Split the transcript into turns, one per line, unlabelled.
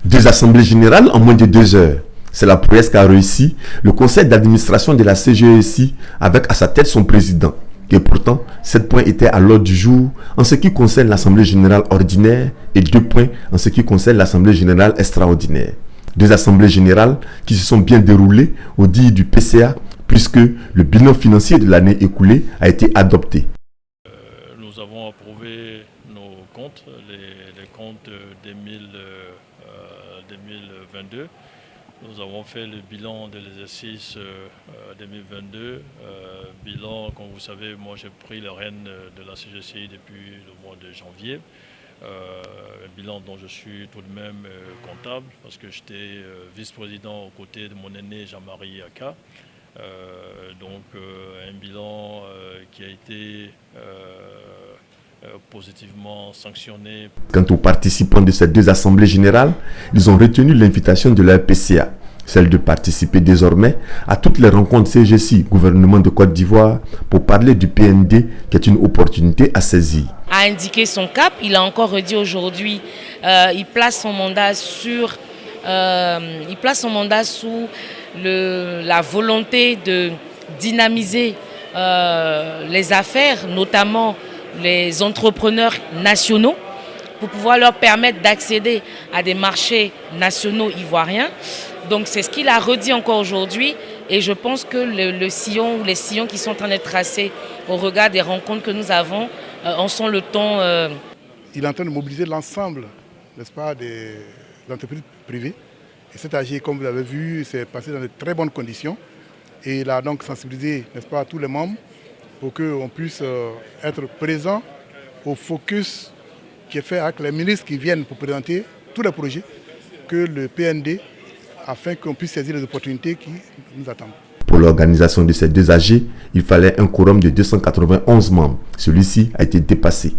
2 assemblées générales en moins de 2 heures. C'est la prouesse qu'a réussi le conseil d'administration de la CGESI avec à sa tête son président. Et pourtant, 7 points étaient à l'ordre du jour en ce qui concerne l'assemblée générale ordinaire et 2 points en ce qui concerne l'assemblée générale extraordinaire. 2 assemblées générales qui se sont bien déroulées au dit du PCA puisque le bilan financier de l'année écoulée a été adopté.
Nous avons approuvé nos comptes, les comptes 2022. Nous avons fait le bilan de l'exercice 2022. Bilan, comme vous savez, moi j'ai pris les rênes de la CGCI depuis le mois de janvier. Un bilan dont je suis tout de même comptable parce que j'étais vice-président aux côtés de mon aîné Jean-Marie Aka. Un bilan qui a été positivement sanctionné.
Quant aux participants de ces 2 assemblées générales, ils ont retenu l'invitation de la PCA, celle de participer désormais à toutes les rencontres CGCI, gouvernement de Côte d'Ivoire, pour parler du PND qui est une opportunité à saisir.
A indiqué son cap, il a encore redit aujourd'hui, il place son mandat sous la volonté de dynamiser les affaires, notamment les entrepreneurs nationaux, pour pouvoir leur permettre d'accéder à des marchés nationaux ivoiriens. Donc c'est ce qu'il a redit encore aujourd'hui et je pense que le sillon ou les sillons qui sont en train d'être tracés au regard des rencontres que nous avons en sont le ton.
Il est en train de mobiliser l'ensemble, n'est-ce pas, des entreprises privées. Et cet AG, comme vous l'avez vu, s'est passé dans de très bonnes conditions. Et il a donc sensibilisé, n'est-ce pas, tous les membres pour qu'on puisse être présent au focus qui est fait avec les ministres qui viennent pour présenter tous les projets que le PND, afin qu'on puisse saisir les opportunités qui nous attendent.
Pour l'organisation de ces 2 AG, il fallait un quorum de 291 membres. Celui-ci a été dépassé.